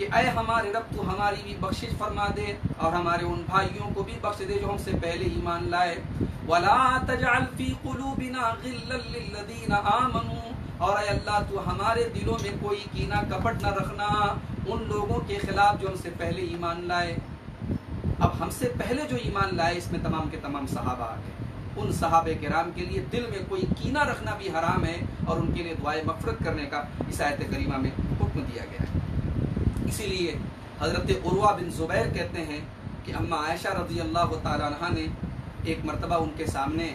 کہ اے ہمارے رب تو ہماری بھی بخشش فرما دے اور ہمارے ان بھائیوں کو بھی بخش دے جو ہم سے پہلے ایمان لائے. وَلَا تَجْعَلْ فِي قُلُوبِنَا غِلًّا لِّلَّذِينَ آمَنُوا، اور اے اللہ تو ہمارے دلوں میں کوئی کینہ کپٹ نہ رکھنا ان لوگوں کے خلاف جو ہم سے پہلے ایمان لائے. اب ہم سے پہلے جو ایمان لائے اس میں تمام کے تمام صحابہ آ گئے. ان صحابہ کرام کے لیے دل میں کوئی کینہ رکھنا بھی حرام ہے اور ان کے لیے دعائے مغفرت کرنے کا اس آیت کریمہ میں حکم دیا گیا ہے. اسی لیے حضرت عروہ بن زبیر کہتے ہیں کہ اماں عائشہ رضی اللہ تعالیٰ عنہ نے ایک مرتبہ ان کے سامنے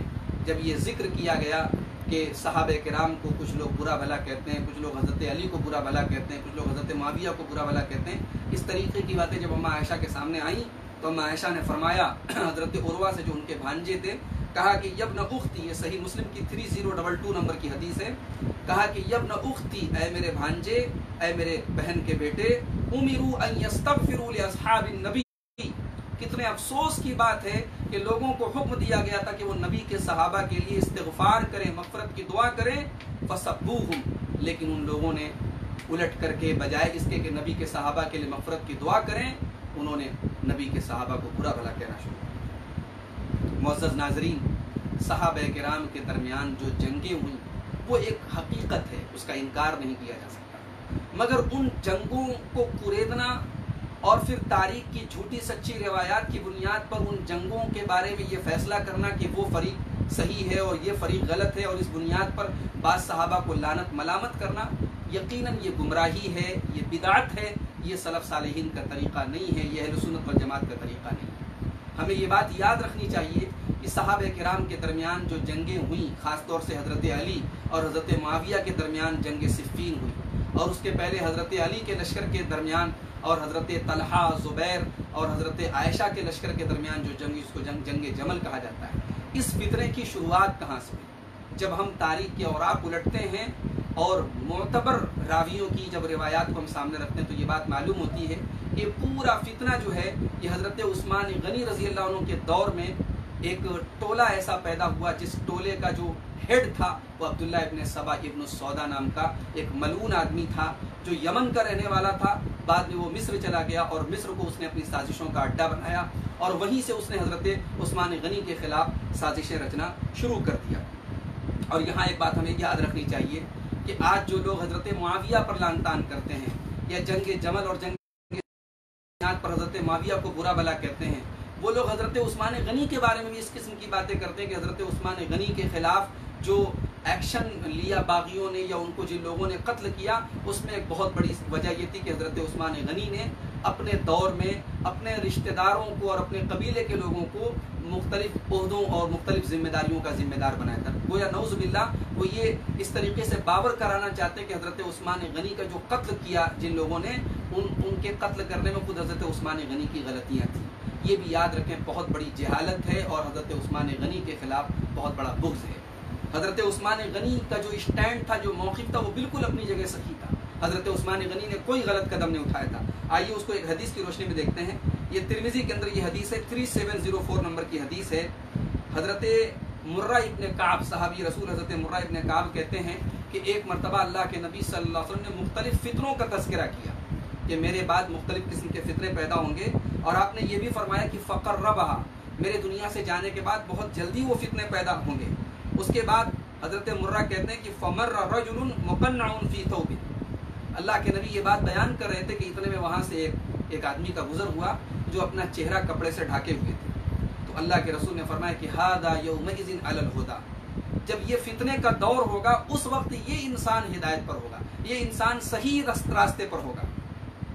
جب یہ ذکر کیا گیا کہ صحابہ کرام کو کچھ لوگ برا بھلا کہتے ہیں، کچھ لوگ حضرت علی کو برا بھلا کہتے ہیں، کچھ لوگ حضرت معاویہ کو برا بھلا کہتے ہیں، اس طریقے کی باتیں جب اماں عائشہ کے سامنے آئیں تو اماں عائشہ نے فرمایا حضرت عروہ سے جو ان کے بھانجے تھے، کہا کہ یبن اختی، یہ صحیح مسلم کی 3022 نمبر کی حدیث ہے، کہا کہ یبن اختی، اے میرے بھانجے، اے میرے بہن کے بیٹے، امروا ان یستغفروا لاصحاب النبی، کتنے افسوس کی بات ہے کہ لوگوں کو حکم دیا گیا تھا کہ وہ نبی کے صحابہ کے لیے استغفار کریں، مغفرت کی دعا کریں، فسبوہم، لیکن ان لوگوں نے الٹ کر کے بجائے اس کے کہ نبی کے صحابہ کے لیے مغفرت کی دعا کریں، انہوں نے نبی کے صحابہ کو برا بھلا کہنا شروع کیا. معزز ناظرین، صحابہ کرام کے درمیان جو جنگیں ہوئیں وہ ایک حقیقت ہے، اس کا انکار نہیں کیا جا سکتا، مگر ان جنگوں کو کریدنا اور پھر تاریخ کی جھوٹی سچی روایات کی بنیاد پر ان جنگوں کے بارے میں یہ فیصلہ کرنا کہ وہ فریق صحیح ہے اور یہ فریق غلط ہے اور اس بنیاد پر بعض صحابہ کو لعنت ملامت کرنا، یقیناً یہ گمراہی ہے، یہ بدعت ہے، یہ سلف صالحین کا طریقہ نہیں ہے، یہ اہل سنت والجماعت کا طریقہ نہیں ہے. ہمیں یہ بات یاد رکھنی چاہیے کہ صحابہ کرام کے درمیان جو جنگیں ہوئیں، خاص طور سے حضرت علی اور حضرت معاویہ کے درمیان جنگ صفین ہوئی، اور اس کے پہلے حضرت علی کے لشکر کے درمیان اور حضرت طلحہ، زبیر اور حضرت عائشہ کے لشکر کے درمیان جو جنگ، اس کو جنگ جمل کہا جاتا ہے. اس فتنے کی شروعات کہاں سے ہوئی؟ جب ہم تاریخ کے اوراق الٹتے ہیں اور معتبر راویوں کی جب روایات کو ہم سامنے رکھتے ہیں تو یہ بات معلوم ہوتی ہے کہ پورا فتنہ جو ہے یہ حضرت عثمان غنی رضی اللہ عنہ کے دور میں ایک ٹولہ ایسا پیدا ہوا جس ٹولے کا جو ہیڈ تھا وہ عبداللہ ابن سبا ابن السودا نام کا ایک ملعون آدمی تھا جو یمن کا رہنے والا تھا. بعد میں وہ مصر چلا گیا اور مصر کو اس نے اپنی سازشوں کا اڈا بنایا اور وہیں سے اس نے حضرت عثمان غنی کے خلاف سازشیں رچنا شروع کر دیا. اور یہاں ایک بات ہمیں یاد رکھنی چاہیے کہ آج جو لوگ حضرت معاویہ پر لعن طعن کرتے ہیں یا جنگ جمل اور جنگ پر حضرت معاویہ کو برا بھلا کہتے ہیں، وہ لوگ حضرت عثمان غنی کے بارے میں بھی اس قسم کی باتیں کرتے ہیں کہ حضرت عثمان غنی کے خلاف جو ایکشن لیا باغیوں نے یا ان کو جن لوگوں نے قتل کیا، اس میں ایک بہت بڑی وجہ یہ تھی کہ حضرت عثمان غنی نے اپنے دور میں اپنے رشتہ داروں کو اور اپنے قبیلے کے لوگوں کو مختلف عہدوں اور مختلف ذمہ داریوں کا ذمہ دار بنایا تھا. گویا نعوذ باللہ وہ یہ اس طریقے سے باور کرانا چاہتے کہ حضرت عثمان غنی کا جو قتل کیا جن لوگوں نے، ان کے قتل کرنے میں خود حضرت عثمان غنی کی غلطیاں تھیں. یہ بھی یاد رکھیں، بہت بڑی جہالت ہے اور حضرت عثمان غنی کے خلاف بہت بڑا بغض ہے. حضرت عثمان غنی کا جو اسٹینڈ تھا، جو موقف تھا، وہ بالکل اپنی جگہ صحیح تھا. حضرت عثمان غنی نے کوئی غلط قدم نہیں اٹھایا تھا. آئیے اس کو ایک حدیث کی روشنی میں دیکھتے ہیں. یہ ترمذی کے اندر یہ حدیث ہے، 3704 نمبر کی حدیث ہے. حضرت مرہ ابن کعب، صحابی رسول حضرت مرہ ابن کعب کہتے ہیں کہ ایک مرتبہ اللہ کے نبی صلی اللہ علیہ وسلم نے مختلف فتنوں کا تذکرہ کیا کہ میرے بعد مختلف قسم کے فتنے پیدا ہوں گے، اور آپ نے یہ بھی فرمایا کہ فقربھا، میرے دنیا سے جانے کے بعد بہت جلدی وہ فتنے پیدا ہوں گے. اس کے بعد حضرت مرہ کہتے ہیں کہ فمر رجل مقنع فی ثوب، اللہ کے نبی یہ بات بیان کر رہے تھے کہ اتنے میں وہاں سے ایک آدمی کا گزر ہوا جو اپنا چہرہ کپڑے سے ڈھانکے ہوئے تھے. تو اللہ کے رسول نے فرمایا کہ ھذا یومئذ علی الہدی، جب یہ فتنے کا دور ہوگا اس وقت یہ انسان ہدایت پر ہوگا، یہ انسان صحیح راستے پر ہوگا.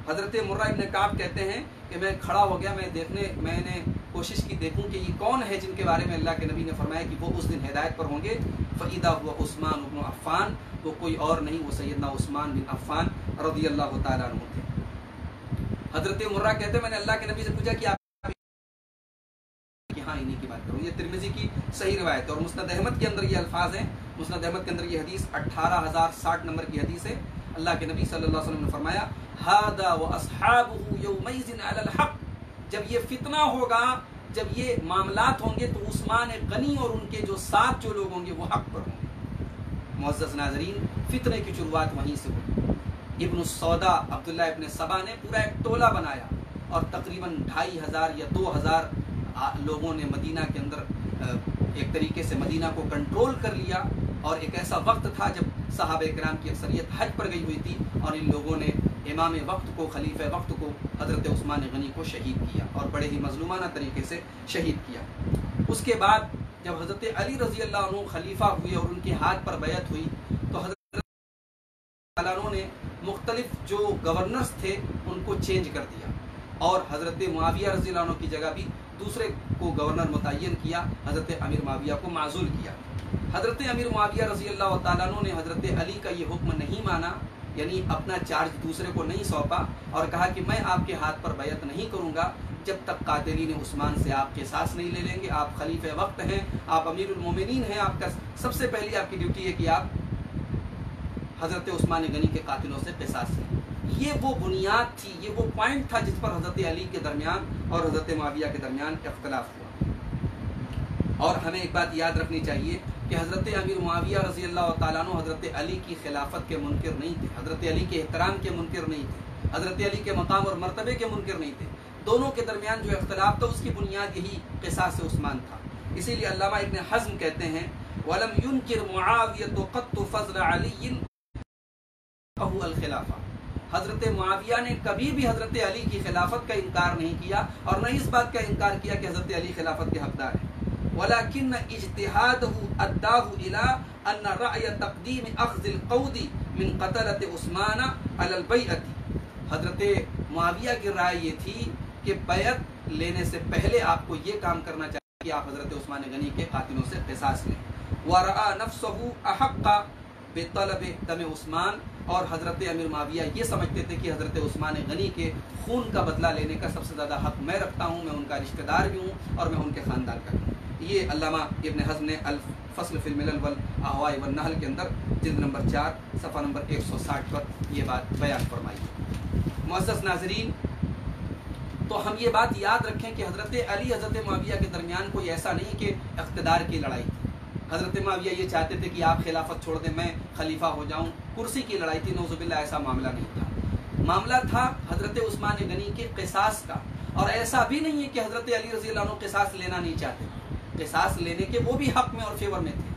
حضرت مرہ ابن کعب کہتے ہیں کہ میں کھڑا ہو گیا، میں نے کوشش کی دیکھوں کہ یہ کون ہے جن کے بارے میں اللہ کے نبی نے فرمایا کہ وہ اس دن ہدایت پر ہوں گے. فَإِذَا هُوَ عثمان بن عفان، وہ کوئی اور نہیں، وہ سیدنا عثمان بن عفان رضی اللہ تعالیٰ عنہ تھے. حضرت مرہ کہتے ہیں میں نے اللہ کے نبی سے پوچھا کہ آپ ہاں انہی کی بات کروں. یہ ترمذی کی صحیح روایت ہے اور مسند احمد کے اندر یہ الفاظ ہیں. مسند احمد کے اندر یہ حدیث 18060 نمبر کی حدیث ہے. اللہ کے نبی صلی اللہ علیہ وسلم نے فرمایا ھذا واصحابہ یومئذ علی الحق، جب یہ فتنہ ہوگا، جب یہ معاملات ہوں گے تو عثمان غنی اور ان کے جو ساتھ جو لوگ ہوں گے وہ حق پر ہوں گے. معزز ناظرین، فتنے کی شروعات وہیں سے ہوئی. ابن السودا عبداللہ ابن سبا نے پورا ایک ٹولہ بنایا اور تقریباً 2500 یا 2000 لوگوں نے مدینہ کے اندر ایک طریقے سے مدینہ کو کنٹرول کر لیا. اور ایک ایسا وقت تھا جب صحابہ کرام کی اکثریت حج پر گئی ہوئی تھی اور ان لوگوں نے امام وقت کو، خلیفہ وقت کو، حضرت عثمان غنی کو شہید کیا اور بڑے ہی مظلومانہ طریقے سے شہید کیا. اس کے بعد جب حضرت علی رضی اللہ عنہ خلیفہ ہوئے اور ان کے ہاتھ پر بیعت ہوئی تو حضرت عنہ نے مختلف جو گورنرز تھے ان کو چینج کر دیا اور حضرت معاویہ رضی اللہ عنہ کی جگہ بھی دوسرے کو گورنر متعین کیا، حضرت امیر معاویہ کو معزول کیا. حضرت امیر معاویہ رضی اللہ تعالیٰ عنہ نے حضرت علی کا یہ حکم نہیں مانا، یعنی اپنا چارج دوسرے کو نہیں سونپا اور کہا کہ میں آپ کے ہاتھ پر بیعت نہیں کروں گا جب تک قاتلین عثمان سے آپ قصاص نہیں لے لیں گے. آپ خلیفہ وقت ہیں، آپ امیر المومنین ہیں، آپ کا سب سے پہلی آپ کی ڈیوٹی ہے کہ آپ حضرت عثمان غنی کے قاتلوں سے قصاص لیں. یہ وہ بنیاد تھی، یہ وہ پوائنٹ تھا جس پر حضرت علی کے درمیان اور حضرت معاویہ کے درمیان اختلاف ہوا. اور ہمیں ایک بات یاد رکھنی چاہیے کہ حضرت امیر معاویہ رضی اللہ تعالیٰ عنہ حضرت علی کی خلافت کے منکر نہیں تھے، حضرت علی کے احترام کے منکر نہیں تھے، حضرت علی کے مقام اور مرتبے کے منکر نہیں تھے. دونوں کے درمیان جو اختلاف تھا اس کی بنیاد یہی قصاص عثمان تھا. اسی لیے علامہ ابن حزم کہتے ہیں وَلَمْ يُنْكِرْ مُعَاوِيَةُ قَطُّ فَضْلَ عَلِيٍّ أَهُ الْخِلَافَةَ. حضرت معاویہ نے کبھی بھی حضرت علی کی خلافت کا انکار نہیں کیا اور نہ اس بات کا انکار کیا کہ حضرت علی خلافت کے حقدار ہیں. وَلَكِنَّ اجْتِهَادَهُ أَدَّاهُ إِلَىٰ أَنَّ رَأْيَ تَقْدِيمِ أَخْذِ الْقَوْدِ مِنْ قَتَلَةِ عثمان عَلَى الْبَيْعَةِ. حضرت معاویہ کی رائے یہ تھی کہ بیعت لینے سے پہلے آپ کو یہ کام کرنا چاہیے کہ آپ حضرت عثمان غنی کے قاتلوں سے قصاص لیں. وَرَأَى نَفْسَهُ أَحَقَّ بِطَلَبِ دَمِ عثمان. اور حضرت امیر معاویہ یہ سمجھتے تھے کہ حضرت عثمان غنی کے خون کا بدلہ لینے کا سب سے زیادہ حق میں رکھتا ہوں، میں ان کا رشتہ دار بھی ہوں اور میں ان کے خاندان کا ہوں. یہ علامہ ابن حزم نے الفصل فی الملل والاہواء والنحل کے اندر جلد نمبر 4 صفحہ نمبر 160 پر یہ بات بیان فرمائی. معزز ناظرین، تو ہم یہ بات یاد رکھیں کہ حضرت علی حضرت معاویہ کے درمیان کوئی ایسا نہیں کہ اقتدار کی لڑائی تھی. حضرت معاویہ یہ چاہتے تھے کہ آپ خلافت چھوڑ دیں، میں خلیفہ ہو جاؤں، کرسی کی لڑائی تھی. نعوذ باللہ ایسا معاملہ نہیں تھا. معاملہ تھا حضرت عثمان غنی کے قصاص کا. اور ایسا بھی نہیں ہے کہ حضرت علی رضی اللہ عنہ قصاص لینا نہیں چاہتے، قصاص لینے کے وہ بھی حق میں اور فیور میں تھے.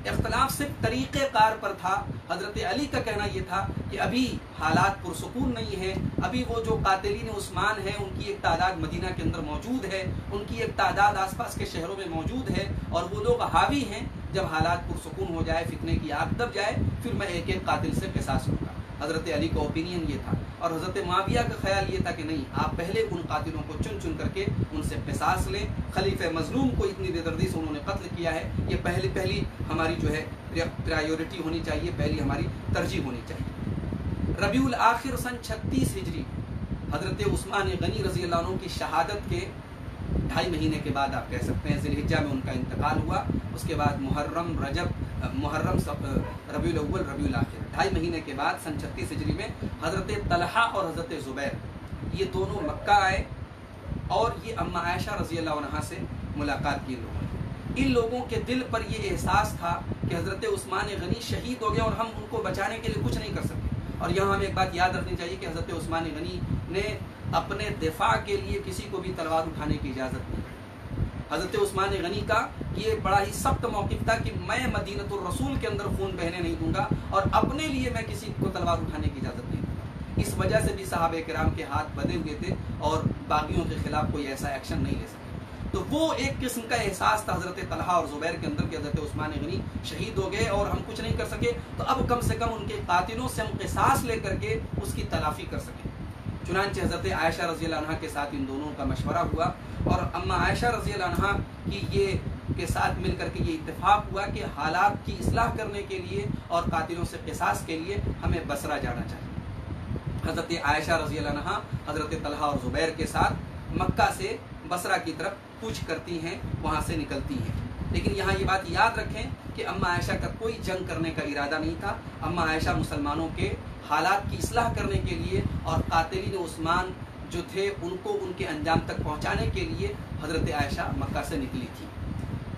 اختلاف صرف طریقہ کار پر تھا. حضرت علی کا کہنا یہ تھا کہ ابھی حالات پرسکون نہیں ہیں، ابھی وہ جو قاتلین عثمان ہیں ان کی ایک تعداد مدینہ کے اندر موجود ہے، ان کی ایک تعداد آس پاس کے شہروں میں موجود ہے اور وہ لوگ حاوی ہیں. جب حالات پرسکون ہو جائے، فتنے کی آگ دب جائے، پھر میں ایک ایک قاتل سے قصاص لوں گا. حضرت علی کا اوپینین یہ تھا اور حضرت معاویہ کا خیال یہ تھا کہ نہیں، آپ پہلے ان قاتلوں کو چن چن کر کے ان سے قصاص لیں. خلیفہ مظلوم کو اتنی بے دردی سے انہوں نے قتل کیا ہے، یہ پہلی ہماری جو ہے پرائیورٹی ہونی چاہیے، پہلی ہماری ترجیح ہونی چاہیے. ربیع الاخر سن 36 ہجری حضرت عثمان غنی رضی اللہ عنہ کی شہادت کے 2.5 مہینے کے بعد آپ کہہ سکتے ہیں ذی الحجہ میں ان کا انتقال ہوا. اس کے بعد محرم، ربیع الاول، ربیع الاخر، 2.5 مہینے کے بعد سن 36 ہجری میں حضرت طلحہ اور حضرت زبیر یہ دونوں مکہ آئے اور یہ اماں عائشہ رضی اللہ عنہا سے ملاقات کی. ان لوگوں کے دل پر یہ احساس تھا کہ حضرت عثمان غنی شہید ہو گئے اور ہم ان کو بچانے کے لیے کچھ نہیں کر سکے. اور یہاں ہمیں ایک بات یاد رکھنی چاہیے کہ حضرت عثمان غنی نے اپنے دفاع کے لیے کسی کو بھی تلوار اٹھانے کی اجازت نہیں. حضرت عثمان غنی کا یہ بڑا ہی سخت موقف تھا کہ میں مدینۃ الرسول کے اندر خون بہنے نہیں دوں گا اور اپنے لیے میں کسی کو تلوار اٹھانے کی اجازت نہیں دوں گا. اس وجہ سے بھی صحابہ کرام کے ہاتھ بدے ہوئے تھے اور باغیوں کے خلاف کوئی ایسا ایکشن نہیں لے سکے. تو وہ ایک قسم کا احساس تھا حضرت طلحہ اور زبیر کے اندر کہ حضرت عثمان غنی شہید ہو گئے اور ہم کچھ نہیں کر سکے، تو اب کم سے کم ان کے قاتلوں سے ہم قصاص لے کر کے اس کی تلافی کر سکیں. چنانچہ حضرت عائشہ رضی اللہ عنہا کے ساتھ ان دونوں کا مشورہ ہوا اور اماں عائشہ رضی اللہ عنہا کی یہ کے ساتھ مل کر کے یہ اتفاق ہوا کہ حالات کی اصلاح کرنے کے لیے اور قاتلوں سے قصاص کے لیے ہمیں بصرہ جانا چاہیے. حضرت عائشہ رضی اللہ عنہا حضرت طلحہ اور زبیر کے ساتھ مکہ سے بصرہ کی طرف کوچ کرتی ہیں، وہاں سے نکلتی ہیں. لیکن یہاں یہ بات یاد رکھیں کہ اماں عائشہ کا کوئی جنگ کرنے کا ارادہ نہیں تھا. اماں عائشہ مسلمانوں کے حالات کی اصلاح کرنے کے لیے اور قاتلین عثمان جو تھے ان کو ان کے انجام تک پہنچانے کے لیے حضرت عائشہ مکہ سے نکلی تھی.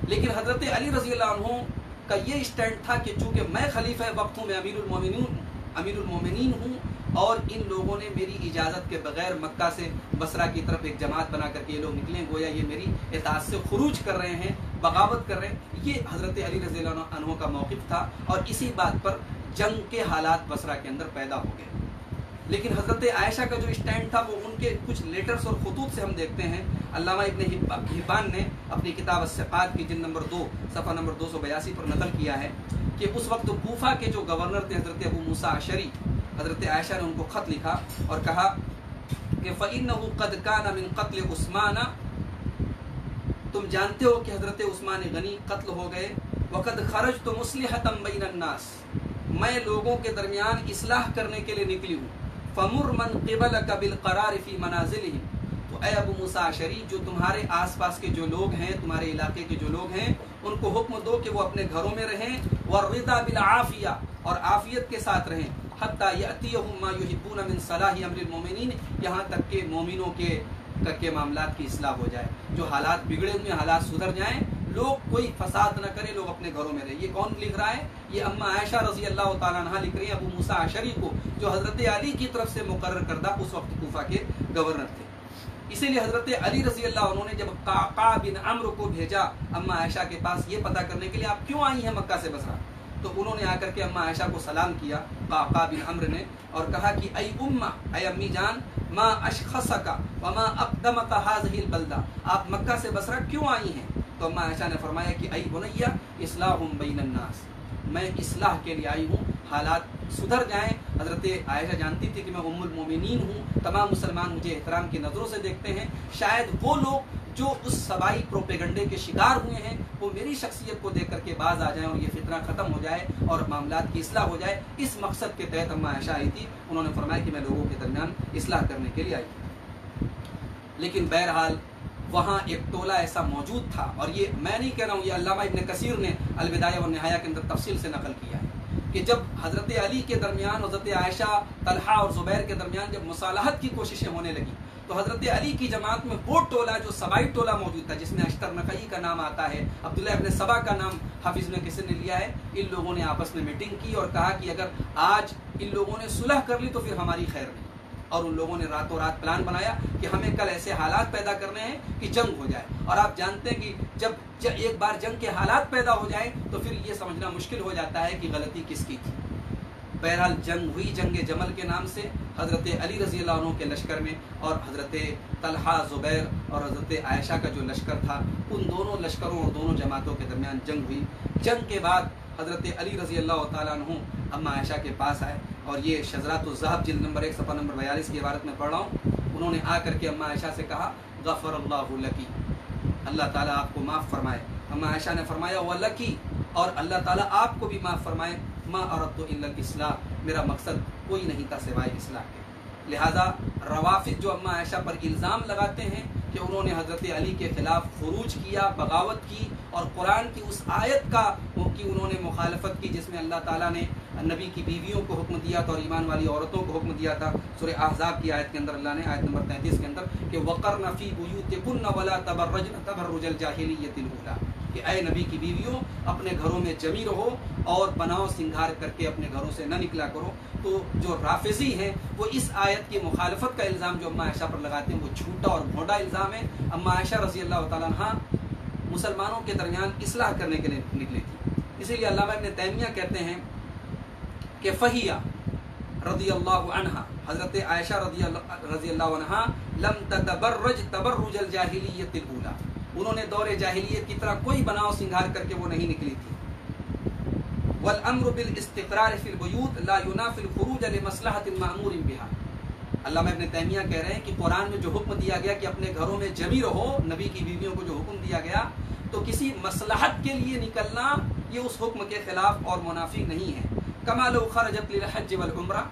لیکن حضرت علی رضی اللہ عنہ کا یہ اسٹینڈ تھا کہ چونکہ میں خلیفہ وقت ہوں، میں امیر المومنین ہوں اور ان لوگوں نے میری اجازت کے بغیر مکہ سے بصرہ کی طرف ایک جماعت بنا کر کے یہ لوگ نکلے، گویا یہ میری اطاعت سے خروج کر رہے ہیں، بغاوت کر رہے ہیں۔ یہ حضرت علی رضی اللہ عنہ کا موقف تھا، اور اسی بات پر جنگ کے حالات بصرہ کے اندر پیدا ہو گئے۔ لیکن حضرت عائشہ کا جو اسٹینڈ تھا وہ ان کے کچھ لیٹرز اور خطوط سے ہم دیکھتے ہیں۔ علامہ ابن حبان نے اپنی کتاب الثقات کی جلد نمبر 2 صفحہ نمبر 282 پر نقل کیا ہے کہ اس وقت کوفہ کے جو گورنر تھے حضرت ابو موسیٰ اشعری، حضرت عائشہ نے ان کو خط لکھا اور کہا کہ فَإِنَّهُ قَدْ كَانَ مِنْ قَتْلِ عثمان، تم جانتے ہو کہ حضرت عثمان غنی قتل ہو گئے، وَقَدْ خَرَجْتُ مُصْلِحَةً بَيْنَ النَّاسِ، میں لوگوں کے درمیان اصلاح کرنے کے لیے نکلی ہوں، فَمُرْ مَنْ قِبَلَكَ بِالْقَرَارِ فِي مَنَازِلِهِمْ، تو اے ابو موسیٰ اشعری، جو تمہارے آس پاس کے جو لوگ ہیں، تمہارے علاقے کے جو لوگ ہیں، ان کو حکم دو کہ وہ اپنے گھروں میں رہیں، وَالرِّضَى بِالْعَافِيَةِ، اور عافیت کے ساتھ رہیں، حَتَّى يَأْتِيَهُمْ مَا يُحِبُّونَ مِنْ صَلَاحِ أَمْرِ الْمُؤْمِنِينَ، یہاں تک کہ مومنوں کے معاملات کی اصلاح ہو جائے، جو حالات بگڑے ہوئے حالات سدھر جائیں، لوگ کوئی فساد نہ کرے، لوگ اپنے گھروں میں رہیں۔ یہ کون لکھ رہا ہے؟ یہ اما عائشہ رضی اللہ تعالیٰ عنہ لکھ رہی ہیں ابو موسیٰ اشعری کو، جو حضرت علی کی طرف سے مقرر کردہ اس وقت کوفہ کے گورنر تھے۔ اسی لیے حضرت علی رضی اللہ عنہ نے جب قعقاع بن عمرو کو بھیجا اما عائشہ کے پاس یہ پتہ کرنے کے لیے آپ کیوں آئی ہیں مکہ سے بصرہ، تو انہوں نے آ کر کے اما عائشہ کو سلام کیا قعقاع بن عمرو نے، اور کہا کہ اے امہ، اے امی جان، ما اشخصک وما اقدمک هذه البلدہ، آپ مکہ سے بصرہ کیوں آئی ہیں؟ تو اما عائشہ نے فرمایا کہ اے بنیہ اصلاح بین الناس، میں اصلاح کے لیے آئی ہوں، حالات سدھر جائیں۔ حضرت عائشہ جانتی تھی کہ میں ام المومنین ہوں، تمام مسلمان مجھے احترام کی نظروں سے دیکھتے ہیں، شاید وہ لوگ جو اس سبائی پروپیگنڈے کے شکار ہوئے ہیں وہ میری شخصیت کو دیکھ کر کے باز آ جائیں اور یہ فتنہ ختم ہو جائے اور معاملات کی اصلاح ہو جائے۔ اس مقصد کے تحت اما عائشہ آئی تھی، انہوں نے فرمایا کہ میں لوگوں کے درمیان اصلاح کرنے کے لیے آئی تھی۔ لیکن بہرحال وہاں ایک ٹولہ ایسا موجود تھا، اور یہ میں نہیں کہہ رہا ہوں، یہ علامہ ابن کثیر نے البدایہ والنہایہ کے اندر تفصیل سے نقل کیا ہے کہ جب حضرت علی کے درمیان، حضرت عائشہ، طلحہ اور زبیر کے درمیان جب مصالحت کی کوششیں ہونے لگی، تو حضرت علی کی جماعت میں وہ ٹولہ جو سبائی ٹولہ موجود تھا، جس میں اشتر نقعی کا نام آتا ہے، عبداللہ ابن سبا کا نام حافظ نے کسی نے لیا ہے، ان لوگوں نے آپس میں میٹنگ کی اور کہا کہ اگر آج ان لوگوں نے صلح کر لی تو پھر ہماری خیر نہیں، اور ان لوگوں نے راتوں رات پلان بنایا کہ ہمیں کل ایسے حالات پیدا کرنے ہیں کہ جنگ ہو جائے، اور آپ جانتے ہیں کہ جب ایک بار جنگ کے حالات پیدا ہو جائیں تو پھر یہ سمجھنا مشکل ہو جاتا ہے کہ غلطی کس کی تھی۔ بہرحال جنگ ہوئی، جنگ جمل کے نام سے، حضرت علی رضی اللہ عنہ کے لشکر میں اور حضرت طلحہ، زبیر اور حضرت عائشہ کا جو لشکر تھا، ان دونوں لشکروں اور دونوں جماعتوں کے درمیان جنگ ہوئی۔ جنگ کے بعد حضرت علی رضی اللہ تعالیٰ عنہ اما عائشہ کے پاس آئے، اور یہ شذرات الذہب جلد نمبر 1 صفحہ نمبر 42 کی عبارت میں پڑھ رہا ہوں۔ انہوں نے آ کر کے اما عائشہ سے کہا غفر اللہ لکی، اللہ تعالیٰ آپ کو معاف فرمائے۔ اما عائشہ نے فرمایا ولکی، اور اللہ تعالیٰ آپ کو بھی معاف فرمائے، ما اردت الا الاصلاح، میرا مقصد کوئی نہیں تھا سوائے اصلاح کے۔ لہذا روافض جو اما عائشہ پر الزام لگاتے ہیں کہ انہوں نے حضرت علی کے خلاف خروج کیا، بغاوت کی، اور قرآن کی اس آیت کی انہوں نے مخالفت کی جس میں اللہ تعالیٰ نے نبی کی بیویوں کو حکم دیا تھا اور ایمان والی عورتوں کو حکم دیا تھا، سورہ احزاب کی آیت کے اندر اللہ نے آیت نمبر 33 کے اندر کہ وَقَرْنَ فِي بُيُوتِكُنَّ وَلَا تَبَرَّجْنَ تَبَرُّجَ الْجَاهِلِيَّةِ الْأُولَىٰ، کہ اے نبی کی بیویوں اپنے گھروں میں جمی رہو اور بناؤ سنگھار کر کے اپنے گھروں سے نہ نکلا کرو۔ تو جو رافضی ہیں وہ اس آیت کی مخالفت کا الزام جو اما عائشہ پر لگاتے ہیں وہ جھوٹا اور بھونڈا الزام ہے۔ اما عائشہ رضی اللہ تعالیٰ عنہ مسلمانوں کے درمیان اصلاح کرنے کے لیے نکلی تھی۔ اسی لیے علامہ ابن تیمیہ کہتے ہیں کہ فہیہ رضی اللہ عنہ، حضرت عائشہ رضی اللہ عنہ لم تتبرج تبرج الجاہلیت الاولیٰ، انہوں نے دور جاہلیت کی طرح کوئی بناؤ سنگھار کر کے وہ نہیں نکلی تھی۔ والامر بالاستقرار فی البیوت لا ینافی الخروج لمصلحۃ مأمور بها، علامہ ابن تیمیہ کہہ رہے ہیں کہ قرآن میں جو حکم دیا گیا کہ اپنے گھروں میں جمی رہو، نبی کی بیویوں کو جو حکم دیا گیا، تو کسی مصلحت کے لیے نکلنا یہ اس حکم کے خلاف اور منافی نہیں ہے۔ کما لو خرجت للحج والعمرہ،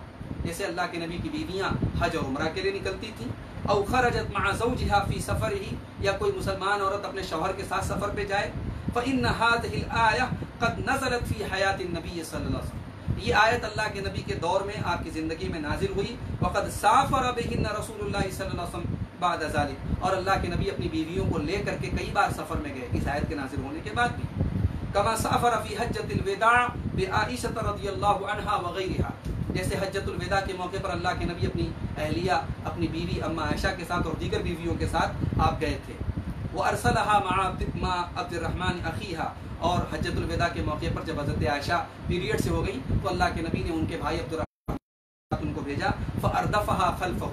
جیسے اللہ کے نبی کی بیویاں حج اور عمرہ کے لیے نکلتی تھیں، او خرجت مع زوجها فی سفرہ، یا کوئی مسلمان عورت اپنے شوہر کے ساتھ سفر پہ جائے، فإن هذه الآیہ قد نزلت فی حیات النبی صلی اللہ علیہ وسلم، یہ آیت اللہ کے نبی کے دور میں آپ کی زندگی میں نازل ہوئی، وقد سافر بہن رسول اللہ صلی اللہ علیہ وسلم بعد ذلك، اور اللہ کے نبی اپنی بیویوں کو لے کر کے کئی بار سفر میں گئے اس آیت کے نازل ہونے کے بعد بھی۔ کما سافر فی حجۃ الوداع بعائشہ رضی اللہ عنہا وغیرہا، جیسے حجۃ الوداع کے موقع پر اللہ کے نبی اپنی اہلیہ اپنی بیوی اما عائشہ کے ساتھ اور دیگر بیویوں کے ساتھ آپ گئے تھے. وہ ارسلها مع عبد الرحمن اخیہا، اور حجۃ الوداع کے موقع پر جب حضرت عائشہ پیریڈ سے ہو گئی تو اللہ کے نبی نے ان کے بھائی عبد الرحمن ان کو بھیجا، فاردفها خلفه،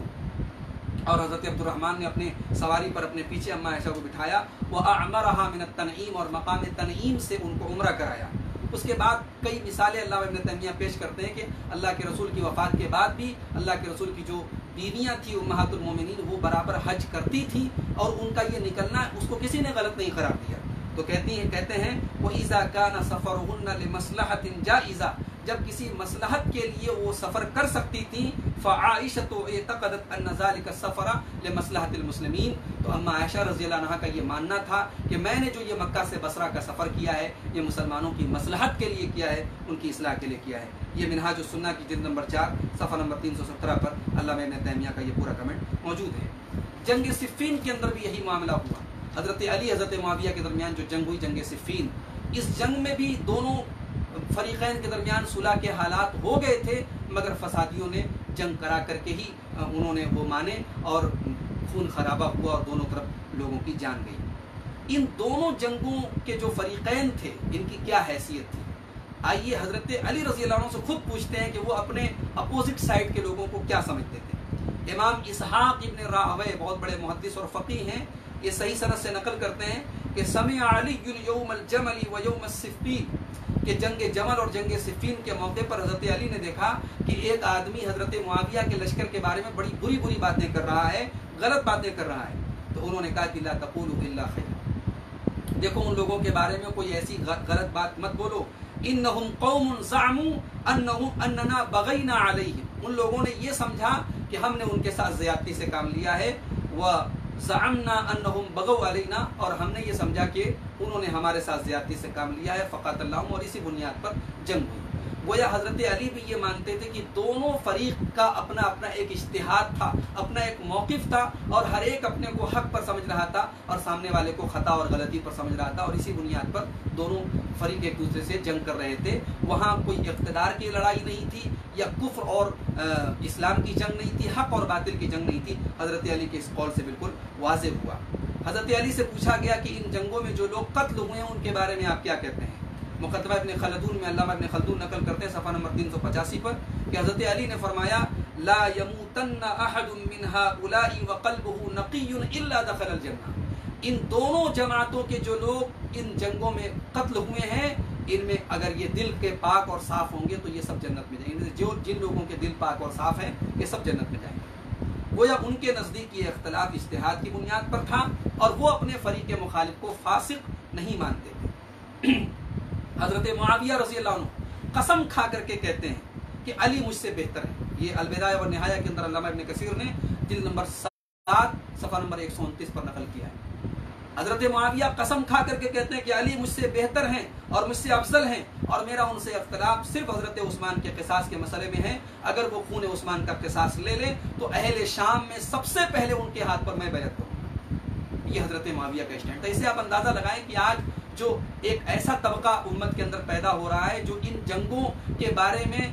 اور حضرت عبد الرحمن نے اپنے سواری پر اپنے پیچھے اما عائشہ کو بٹھایا. وَأَعْمَرَهَا مِنَ التَّنْعِيمِ، اور مقام تنعیم سے ان کو عمرہ کرایا. اس کے بعد کئی مثالیں اللہ ابن تیمیہ پیش کرتے ہیں کہ اللہ کے رسول کی وفات کے بعد بھی اللہ کے رسول کی جو بیویاں تھیں امہات المومنین وہ برابر حج کرتی تھیں، اور ان کا یہ نکلنا اس کو کسی نے غلط نہیں قرار دیا. تو کہتے ہیں وَإِذَا كَانَ سَفَرُهُنَّ لِمَصْلَحَةٍ جَائِزَةٍ، جب کسی مصلحت کے لیے وہ سفر کر سکتی تھیں. فعائشۃ اعتقدت ان ذلك السفر لمصلحۃ المسلمین، تو اما عائشہ رضی اللہ عنہا کا یہ ماننا تھا کہ میں نے جو یہ مکہ سے بصرہ کا سفر کیا ہے یہ مسلمانوں کی مصلحت کے لیے کیا ہے، ان کی اصلاح کے لیے کیا ہے. یہ منہاج السنہ کی جلد نمبر 4 صفحہ نمبر 317 پر علامہ ابن تیمیہ کا یہ پورا کمنٹ موجود ہے. جنگ صفین کے اندر بھی یہی معاملہ ہوا. حضرت علی حضرت معاویہ کے درمیان جو جنگ ہوئی جنگ صفین، اس جنگ میں بھی دونوں فریقین کے درمیان صلح کے حالات ہو گئے تھے، مگر فسادیوں نے جنگ کرا کر کے ہی انہوں نے وہ مانے اور خون خرابہ ہوا اور دونوں طرف لوگوں کی جان گئی. ان دونوں جنگوں کے جو فریقین تھے ان کی کیا حیثیت تھی؟ آئیے حضرت علی رضی اللہ عنہ سے خود پوچھتے ہیں کہ وہ اپنے اپوزٹ سائڈ کے لوگوں کو کیا سمجھتے تھے. امام اسحاق ابن راہوے بہت بڑے محدث اور فقیہ ہیں، یہ صحیح سند سے نقل کرتے ہیں کہ سمع علی یوم الجمل و یوم الصفین، کہ جنگ جمل اور جنگ صفین کے موقع پر حضرت علی نے دیکھا کہ ایک آدمی حضرت معاویہ کے لشکر کے بارے میں بڑی بری بری باتیں کر رہا ہے، غلط باتیں کر رہا ہے. تو انہوں نے کہا کہ لا تقولوا الا خیر، دیکھو ان لوگوں کے بارے میں کوئی ایسی غلط بات مت بولو. انہم قوم زعموا اننا بغینا علیہم، ان لوگوں نے یہ سمجھا کہ ہم نے ان کے ساتھ زیادتی سے کام لیا ہے. وزعمنا انہم بغوا علینا، اور ہم نے یہ سمجھا کہ انہوں نے ہمارے ساتھ زیادتی سے کام لیا ہے. فقاتلناہم، اور اسی بنیاد پر جنگ ہوئی. گویا حضرت علی بھی یہ مانتے تھے کہ دونوں فریق کا اپنا اپنا ایک اجتہاد تھا، اپنا ایک موقف تھا، اور ہر ایک اپنے کو حق پر سمجھ رہا تھا اور سامنے والے کو خطا اور غلطی پر سمجھ رہا تھا، اور اسی بنیاد پر دونوں فریق ایک دوسرے سے جنگ کر رہے تھے. وہاں کوئی اقتدار کی لڑائی نہیں تھی یا کفر اور اسلام کی جنگ نہیں تھی، حق اور باطل کی جنگ نہیں تھی. حضرت علی کے اس قول سے بالکل واضح ہوا. حضرت علی سے پوچھا گیا کہ ان جنگوں میں جو لوگ قتل ہوئے ہیں ان کے بارے میں آپ کیا کہتے ہیں؟ مقدمہ ابن خلدون میں علامہ ابن خلدون نقل کرتے ہیں صفحہ نمبر 385 پر کہ حضرت علی نے فرمایا لا يموتن احد من هؤلاء وقلبه نقي الا دخل الجنہ، ان دونوں جماعتوں کے جو لوگ ان جنگوں میں قتل ہوئے ہیں ان میں اگر یہ دل کے پاک اور صاف ہوں گے تو یہ سب جنت میں جائیں گے. جو جن لوگوں کے دل پاک اور صاف ہیں یہ سب جنت میں جائیں گے. گویا ان کے نزدیک یہ اختلاف اجتہاد کی بنیاد پر تھا اور وہ اپنے فریق مخالف کو فاسق نہیں مانتے تھے. حضرت معاویہ رضی اللہ عنہ قسم کھا کر کے کہتے ہیں کہ علی مجھ سے بہتر ہے. یہ البدایہ و نہایہ کے اندر علامہ ابن کثیر نے جلد نمبر 7 صفحہ نمبر 129 پر نقل کیا ہے. حضرت معاویہ قسم کھا کر کے کہتے ہیں کہ علی مجھ سے بہتر ہیں اور مجھ سے افضل ہیں، اور میرا ان سے اختلاف صرف حضرت عثمان کے قصاص کے مسئلے میں ہے. اگر وہ خون عثمان کا قصاص لے لیں تو اہل شام میں سب سے پہلے ان کے ہاتھ پر میں بیعت کروں گا. یہ حضرت معاویہ کا اسٹینڈ تھا. اسے آپ اندازہ لگائیں کہ آج جو ایک ایسا طبقہ امت کے اندر پیدا ہو رہا ہے جو ان جنگوں کے بارے میں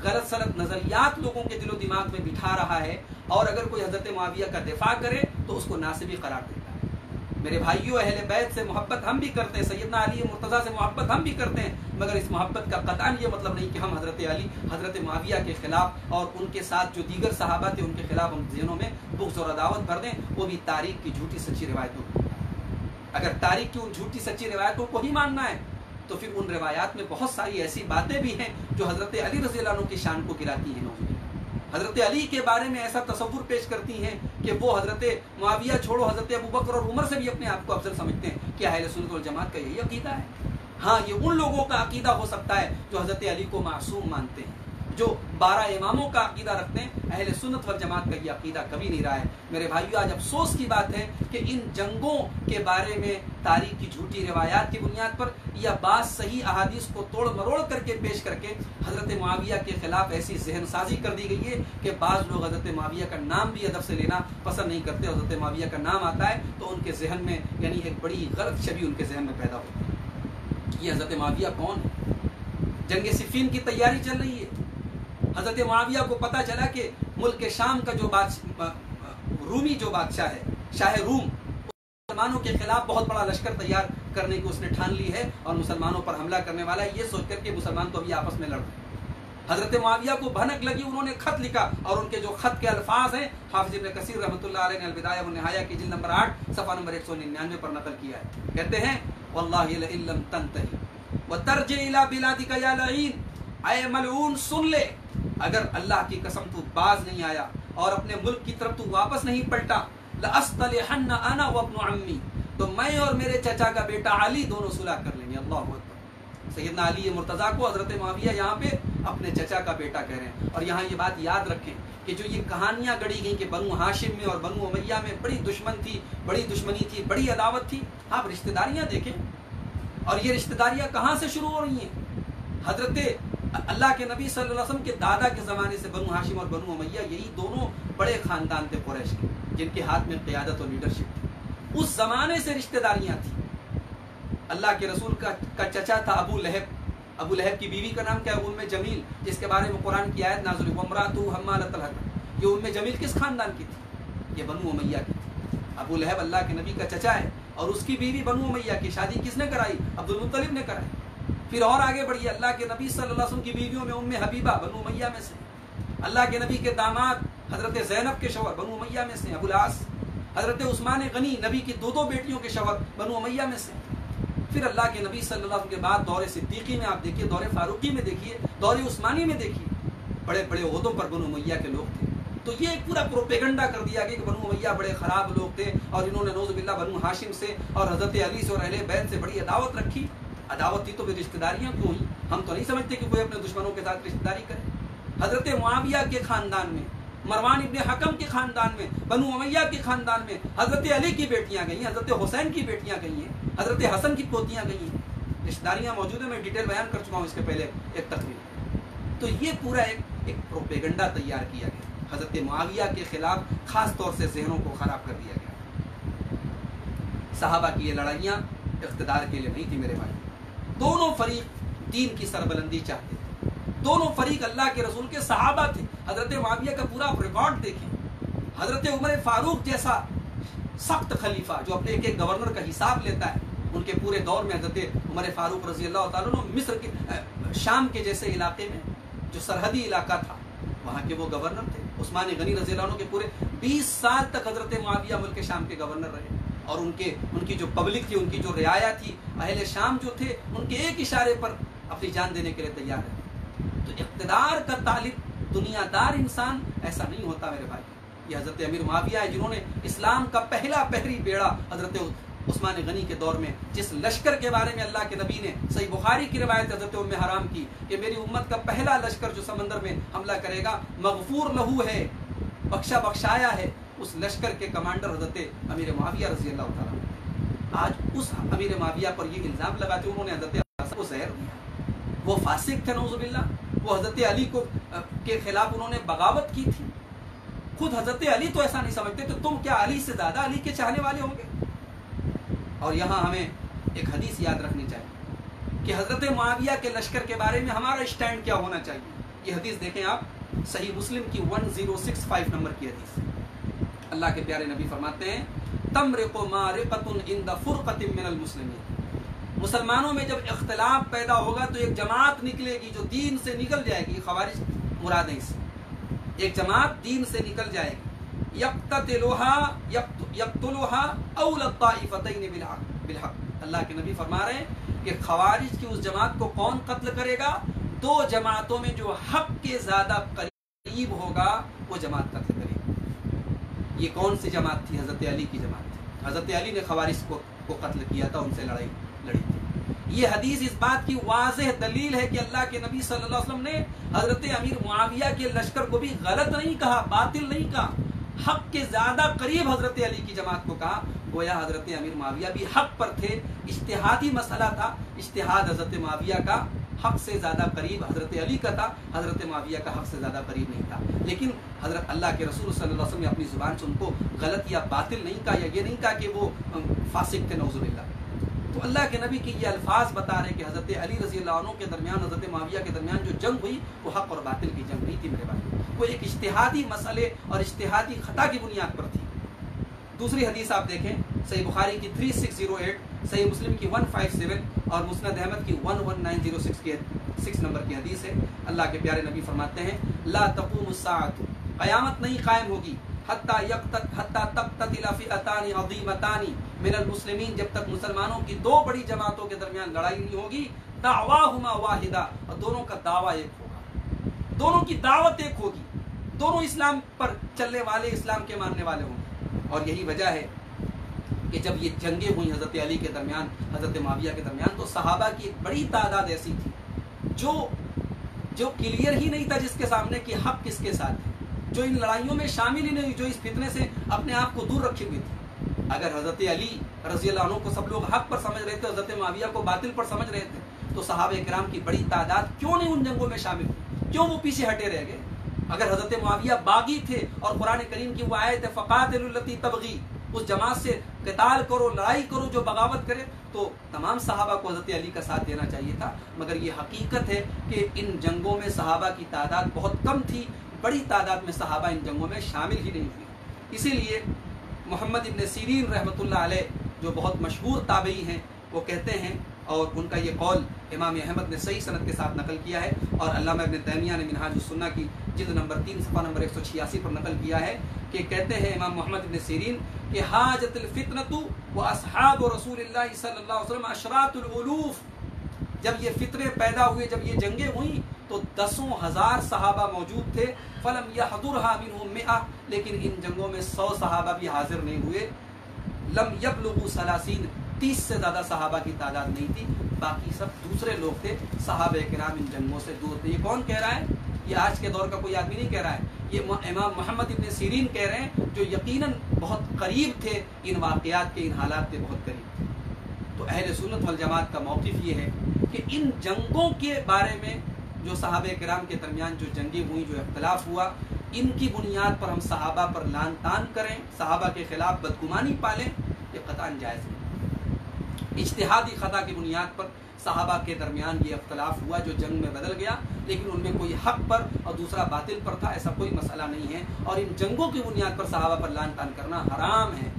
غلط سلط نظریات لوگوں کے دل و دماغ میں بٹھا رہا ہے، اور اگر کوئی حضرت معاویہ کا دفاع کرے تو اس کو ناصبی قرار دیتا ہے. میرے بھائیوں، اہل بیت سے محبت ہم بھی کرتے ہیں، سیدنا علی مرتضیٰ سے محبت ہم بھی کرتے ہیں، مگر اس محبت کا قطعاً یہ مطلب نہیں کہ ہم حضرت علی حضرت معاویہ کے خلاف اور ان کے ساتھ جو دیگر صحابہ تھے ان کے خلاف ہم ذہنوں میں بغض اور عداوت بھر دیں، وہ بھی تاریخ کی جھوٹی سچی روایتوں کو. اگر تاریخ کی ان جھوٹی سچی روایتوں کو ہی ماننا ہے تو پھر ان روایات میں بہت ساری ایسی باتیں بھی ہیں جو حضرت علی رضی اللہ عنہ کی شان کو گراتی ہیں. حضرت علی کے بارے میں ایسا تصور پیش کرتی ہیں کہ وہ حضرت معاویہ چھوڑو حضرت ابوبکر اور عمر سے بھی اپنے آپ کو افضل سمجھتے ہیں. کیا اہل سنت والجماعت کا یہی عقیدہ ہے؟ ہاں، یہ ان لوگوں کا عقیدہ ہو سکتا ہے جو حضرت علی کو معصوم مانتے ہیں، جو 12 اماموں کا عقیدہ رکھتے ہیں. اہل سنت والجماعت کا یہ عقیدہ کبھی نہیں رہا ہے. میرے بھائیو، آج افسوس کی بات ہے کہ ان جنگوں کے بارے میں تاریخ کی جھوٹی روایات کی بنیاد پر یا بعض صحیح احادیث کو توڑ مروڑ کر کے پیش کر کے حضرت معاویہ کے خلاف ایسی ذہن سازی کر دی گئی ہے کہ بعض لوگ حضرت معاویہ کا نام بھی ادب سے لینا پسند نہیں کرتے. حضرت معاویہ کا نام آتا ہے تو ان کے ذہن میں یعنی ایک بڑی غلط چھوی ان کے ذہن میں پیدا ہوتی ہے. یہ حضرت معاویہ کون ہے؟ جنگ صفین کی تیاری چل رہی ہے. حضرت معاویہ کو پتہ چلا کہ ملک شام کا جو رومی جو بادشاہ ہے، شاہ روم، مسلمانوں کے خلاف بہت بڑا لشکر تیار کرنے کی اس نے ٹھان لی ہے اور مسلمانوں پر حملہ کرنے والا ہے، یہ سوچ کر کہ مسلمان تو ابھی آپس میں لڑ رہے ہیں۔ حضرت معاویہ کو بھنک لگی، انہوں نے خط لکھا، اور ان کے جو خط کے الفاظ ہیں حافظ ابن کثیر رحمۃ اللہ علیہ نے البدایہ والنہایہ کی جلد نمبر 8 صفحہ نمبر 199 پر نقل کیا ہے۔ کہتے ہیں واللہ لئن لم تنتہی وترجع الی بلادک یا لعین، اے ملعون سن لے، اگر اللہ کی قسم تو باز نہیں آیا اور اپنے ملک کی طرف تو واپس نہیں پلٹا، لأصطلحن انا وابن عمی، تو میں اور میرے چچا کا بیٹا علی دونوں صلح کر لیں گے۔ اللہ اکبر۔ سیدنا علی مرتضیٰ کو حضرت معاویہ یہاں پہ اپنے چچا کا بیٹا کہہ رہے ہیں۔ اور یہاں یہ بات یاد رکھیں کہ جو یہ کہانیاں گڑی گئیں کہ بنو ہاشم میں اور بنو امیہ میں بڑی دشمنی تھی، بڑی عداوت تھی، آپ رشتہ داریاں دیکھیں، اور یہ رشتہ داریاں کہاں سے شروع ہو رہی ہیں؟ حضرت اللہ کے نبی صلی اللہ علیہ وسلم کے دادا کے زمانے سے بنو ہاشم اور بنو امیہ یہی دونوں بڑے خاندان تھے قریش کے، جن کے ہاتھ میں قیادت اور لیڈرشپ تھی۔ اس زمانے سے رشتہ داریاں تھیں۔ اللہ کے رسول کا چچا تھا ابو لہب، ابو لہب کی بیوی کا نام کیا ہے؟ ام جمیل، جس کے بارے میں قرآن کی آیت نازل ہوئی وامرأتہ حمالۃ الحطب۔ یہ ام جمیل کس خاندان کی تھی؟ یہ بنو امیہ کی تھی۔ ابو لہب اللہ کے نبی کا چچا ہے، اور اس کی بیوی بنو امیہ کی شادی کس نے کرائی؟ عبد المطلب نے کرائی۔ پھر اور آگے بڑھیے، اللہ کے نبی صلی اللہ علیہ وسلم کی بیویوں میں ام حبیبہ بنو امیہ میں سے، اللہ کے نبی کے داماد حضرت زینب کے شوہر بنو امیہ میں سے ابو العاص، حضرت عثمان غنی نبی کی دو بیٹیوں کے شوہر بنو امیہ میں سے۔ پھر اللہ کے نبی صلی اللہ علیہ وسلم کے بعد دور صدیقی میں آپ دیکھیے، دور فاروقی میں دیکھیے، دور عثمانی میں دیکھیے، بڑے بڑے عہدوں پر بنو امیہ کے لوگ تھے۔ تو یہ ایک پورا پروپیگنڈا کر دیا گیا کہ بنو امیہ بڑے خراب لوگ تھے، اور انہوں نے نعوذ باللہ بنو ہاشم سے اور حضرت علی سے اور اہل بیت سے بڑی عداوت رکھی۔ عداوت تھی تو پھر رشتہ داریاں کیوں ہوئی؟ ہم تو نہیں سمجھتے کہ کوئی اپنے دشمنوں کے ساتھ رشتہ داری کرے۔ حضرت معاویہ کے خاندان میں، مروان ابن حکم کے خاندان میں، بنو امیہ کے خاندان میں حضرت علی کی بیٹیاں گئی ہیں، حضرت حسین کی بیٹیاں گئی ہیں، حضرت حسن کی پوتیاں گئی ہیں، رشتہ داریاں موجود ہیں۔ میں ڈیٹیل بیان کر چکا ہوں اس کے پہلے ایک تقریر۔ تو یہ پورا ایک پروپیگنڈا تیار کیا گیا حضرت معاویہ کے خلاف، خاص طور سے ذہنوں کو خراب کر دیا گیا۔ صحابہ کی یہ لڑائیاں اقتدار کے لیے نہیں تھی میرے بھائی، دونوں فریق دین کی سربلندی چاہتے تھے، دونوں فریق اللہ کے رسول کے صحابہ تھے۔ حضرت معاویہ کا پورا ریکارڈ دیکھیں، حضرت عمر فاروق جیسا سخت خلیفہ جو اپنے ایک گورنر کا حساب لیتا ہے، ان کے پورے دور میں حضرت عمر فاروق رضی اللہ تعالیٰ عنہ مصر کے شام کے جیسے علاقے میں جو سرحدی علاقہ تھا وہاں کے وہ گورنر تھے۔ عثمان غنی رضی اللہ عنہ کے پورے 20 سال تک حضرت معاویہ ملک شام کے گورنر رہے، اور ان کی جو پبلک تھی، ان کی جو رعایا تھی، اہل شام جو تھے، ان کے ایک اشارے پر اپنی جان دینے کے لیے تیار ہے۔ تو اقتدار کا طالب دنیا دار انسان ایسا نہیں ہوتا میرے بھائی۔ یہ حضرت امیر معاویہ ہے جنہوں نے اسلام کا پہلا پہری بیڑا حضرت عثمان غنی کے دور میں، جس لشکر کے بارے میں اللہ کے نبی نے صحیح بخاری کی روایت حضرت ام حرام کی کہ میری امت کا پہلا لشکر جو سمندر میں حملہ کرے گا مغفور لہو ہے، بخشا بخشایا ہے، اس لشکر کے کمانڈر حضرت امیر معاویہ رضی اللہ تعالیٰ۔ آج اس امیر معاویہ پر یہ الزام لگاتے انہوں نے حضرت حسن کو زہر دیا، وہ فاسق تھے نعوذ باللہ، وہ حضرت علی کے خلاف انہوں نے بغاوت کی تھی۔ خود حضرت علی تو ایسا نہیں سمجھتے، تو تم کیا علی سے زیادہ علی کے چاہنے والے ہوں گے؟ اور یہاں ہمیں ایک حدیث یاد رکھنی چاہیے کہ حضرت معاویہ کے لشکر کے بارے میں ہمارا اسٹینڈ کیا ہونا چاہیے۔ یہ حدیث دیکھیں آپ، صحیح مسلم کی 1065 نمبر کی حدیث۔ اللہ کے پیارے نبی فرماتے ہیں تمرق مارقۃ عند فرقۃ من المسلمین، مسلمانوں میں جب اختلاف پیدا ہوگا تو ایک جماعت نکلے گی جو دین سے نکل جائے گی، خوارج مراد ہے اس سے، ایک جماعت دین سے نکل جائے گی، یقتلها اول الطائفتین بالحق۔ اللہ کے نبی فرما رہے ہیں کہ خوارج کی اس جماعت کو کون قتل کرے گا؟ دو جماعتوں میں جو حق کے زیادہ قریب ہوگا وہ جماعت قتل کرے گی۔ یہ کون سی جماعت تھی؟ حضرت علی کی جماعت تھی۔ حضرت علی نے خوارج کو قتل کیا تھا، ان سے لڑائی لڑی تھی۔ یہ حدیث اس بات کی واضح دلیل ہے کہ اللہ کے نبی صلی اللہ علیہ وسلم نے حضرت امیر معاویہ کے لشکر کو بھی غلط نہیں کہا، باطل نہیں کہا، حق کے زیادہ قریب حضرت علی کی جماعت کو کہا۔ گویا حضرت امیر معاویہ بھی حق پر تھے، اجتہادی مسئلہ تھا، اجتہاد حضرت معاویہ کا حق سے زیادہ قریب حضرت علی کا تھا، حضرت معاویہ کا حق سے زیادہ قریب نہیں تھا۔ لیکن حضرت اللہ کے رسول صلی اللہ علیہ وسلم نے اپنی زبان سے ان کو غلط یا باطل نہیں کہا، یا یہ نہیں کہا کہ وہ فاسق تھے نعوذ باللہ۔ تو تو اللہ کے نبی کی یہ الفاظ بتا رہے کہ حضرت علی رضی اللہ عنہ کے درمیان حضرت معاویہ کے درمیان جو جنگ ہوئی وہ حق اور باطل کی جنگ نہیں تھی میرے بھائی، وہ ایک اجتہادی مسئلے اور اجتہادی خطا کی بنیاد پر تھی۔ دوسری حدیث آپ دیکھیں، صحیح بخاری کی 3608، صحیح مسلم کی 157 اور مسند احمد کی 11906 کے 6 نمبر کی حدیث ہے۔ اللہ کے پیارے نبی فرماتے ہیں لا تقوم الساعۃ، قیامت نہیں قائم ہوگی حتی تقتتل فئتان عظیمتان من المسلمین، جب تک مسلمانوں کی دو بڑی جماعتوں کے درمیان لڑائی نہیں ہوگی، دعواہما واحدہ، اور دونوں کا دعویٰ ایک ہوگا، دونوں کی دعوت ایک ہوگی، دونوں اسلام پر چلنے والے، اسلام کے ماننے والے ہوں گے۔ اور یہی وجہ ہے کہ جب یہ جنگیں ہوئیں حضرت علی کے درمیان، حضرت معاویہ کے درمیان، تو صحابہ کی ایک بڑی تعداد ایسی تھی جو کلیئر ہی نہیں تھا جس کے سامنے کہ حق کس کے ساتھ ہے، جو ان لڑائیوں میں شامل ہی نہیں ہوئی، جو اس فتنے سے اپنے آپ کو دور رکھے ہوئے تھے۔ اگر حضرت علی رضی اللہ عنہ کو سب لوگ حق پر سمجھ رہے تھے، حضرت معاویہ کو باطل پر سمجھ رہے تھے، تو صحابہ کرام کی بڑی تعداد کیوں نہیں ان جنگوں میں شامل ہوئی؟ کیوں وہ پیچھے ہٹے رہ گئے؟ اگر حضرت معاویہ باغی تھے اور قرآن کریم کی وہ آیت ہے فقاتلوا التی تبغی، اس جماعت سے قتال کرو، لڑائی کرو جو بغاوت کرے، تو تمام صحابہ کو حضرت علی کا ساتھ دینا چاہیے تھا۔ مگر یہ حقیقت ہے کہ ان جنگوں میں صحابہ کی تعداد بہت کم تھی، بڑی تعداد میں صحابہ ان جنگوں میں شامل ہی نہیں ہوئے۔ اسی لیے محمد ابن سیرین رحمۃ اللہ علیہ جو بہت مشہور تابعی ہیں، وہ کہتے ہیں، اور ان کا یہ قول امام احمد نے صحیح سند کے ساتھ نقل کیا ہے، اور علامہ ابن تیمیہ نے منہاج السنہ کی جلد نمبر 3 صفحہ نمبر 186 پر نقل کیا ہے کہ کہتے ہیں امام محمد ابن سیرین کہ حاجت الفتنۃ و اصحاب رسول اللہ صلی اللہ علیہ وسلم اشراط الالوف، جب یہ فتنے پیدا ہوئے، جب یہ جنگیں ہوئیں تو 10,000 صحابہ موجود تھے، فلم یحضرها منهم 100، لیکن ان جنگوں میں 100 صحابہ بھی حاضر نہیں ہوئے، لم یبلغوا 30 سے زیادہ صحابہ کی تعداد نہیں تھی، باقی سب دوسرے لوگ تھے، صحابہ کرام ان جنگوں سے دور تھے۔ یہ کون کہہ رہا ہے؟ یہ آج کے دور کا کوئی آدمی نہیں کہہ رہا ہے، یہ امام محمد ابن سیرین کہہ رہے ہیں، جو یقیناً بہت قریب تھے، ان واقعات کے، ان حالات کے بہت قریب تھے۔ تو اہل سنت والجماعت کا موقف یہ ہے کہ ان جنگوں کے بارے میں جو صحابہ کرام کے درمیان جو جنگیں ہوئیں، جو اختلاف ہوا، ان کی بنیاد پر ہم صحابہ پر لعن طعن کریں، صحابہ کے خلاف بدگمانی پالیں، یہ قطعاً جائز نہیں۔ اجتہادی خطا کی بنیاد پر صحابہ کے درمیان یہ اختلاف ہوا جو جنگ میں بدل گیا، لیکن ان میں کوئی حق پر اور دوسرا باطل پر تھا، ایسا کوئی مسئلہ نہیں ہے، اور ان جنگوں کی بنیاد پر صحابہ پر لعن طعن کرنا حرام ہے۔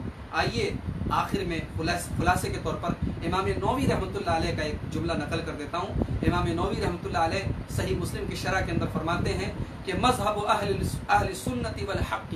آئیے آخر میں خلاصے کے طور پر امام نووی رحمۃ اللہ علیہ کا ایک جملہ نقل کر دیتا ہوں۔ امام نووی رحمۃ اللہ علیہ صحیح مسلم کی شرح کے اندر فرماتے ہیں کہ مذہب اہل سنت والحق،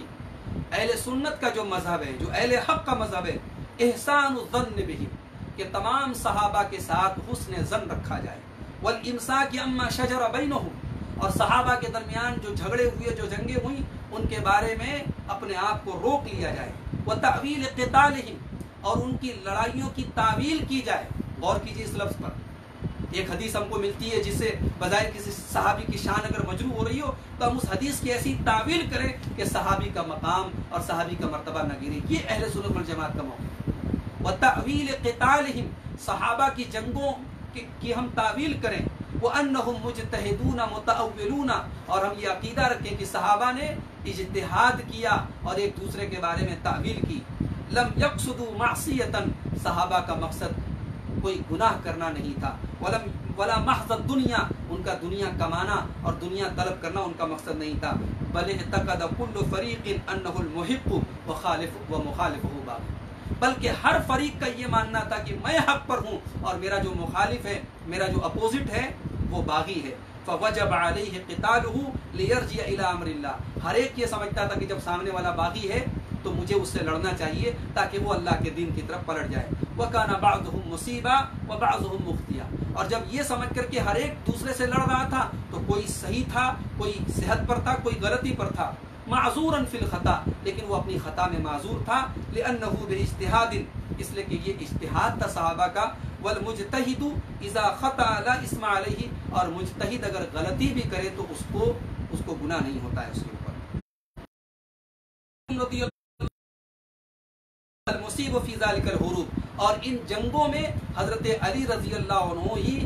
اہل سنت کا جو مذہب ہے، جو اہل حق کا مذہب ہے، احسان الظن بہم، کہ تمام صحابہ کے ساتھ حسن ظن رکھا جائے، والامساک عما شجر بینہم، اور صحابہ کے درمیان جو جھگڑے ہوئے، جو جنگیں ہوئیں، ان کے بارے میں اپنے آپ کو روک لیا جائے، وتأویل قتالہم، اور ان کی لڑائیوں کی تعویل کی جائے۔ غور کیجیے اس لفظ پر، ایک حدیث ہم کو ملتی ہے جس سے بظاہر کسی صحابی کی شان اگر مجروح ہو رہی ہو تو ہم اس حدیث کی ایسی تعویل کریں کہ صحابی کا مقام اور صحابی کا مرتبہ نہ گرے۔ یہ اہل سنت والجماعت کا موقف ہے۔ وتأویل قتالہم، صحابہ کی جنگوں کی ہم تعویل کریں، وانہم مجتہدون متأولون، اور ہم یہ عقیدہ رکھیں کہ صحابہ نے اجتہاد کیا اور ایک دوسرے کے بارے میں تعویل کی۔ لم یقصدوا معصیۃ، صحابہ کا مقصد کوئی گناہ کرنا نہیں تھا، ولا محض الدنیا، ان کا دنیا کمانا اور دنیا طلب کرنا ان کا مقصد نہیں تھا، بل اعتقد کل فریق انہ المحق ومخالفہ باغی، بلکہ ہر فریق کا یہ ماننا تھا کہ میں حق پر ہوں اور میرا جو مخالف ہے، میرا جو اپوزٹ ہے، وہ باغی ہے۔ فوجب علیہ قتالہ لیرجع الی امر اللہ، ہر ایک یہ سمجھتا تھا کہ جب سامنے والا باغی ہے تو مجھے اس سے لڑنا چاہیے تاکہ وہ اللہ کے دین کی طرف پلٹ جائے۔ وکان بعضهم مصیبا وبعضهم مخطیا، اور جب یہ سمجھ کر کہ ہر ایک دوسرے سے لڑ رہا تھا تو کوئی صحیح تھا، کوئی صحت پر تھا، کوئی غلطی پر تھا، معذورا فی الخطا، لیکن وہ اپنی خطا میں معذور تھا، لانہ باجتہاد، اس لیے کہ یہ اجتہاد تھا صحابہ کا، والمجتہد اذا خطا لا اسم علیہ، اور مجتہد اگر غلطی بھی کرے تو اس کو گناہ نہیں ہوتا ہے اس کے اوپر۔ المصیب فی ذلک الحروب، اور ان جنگوں میں حضرت علی رضی اللہ عنہ ہی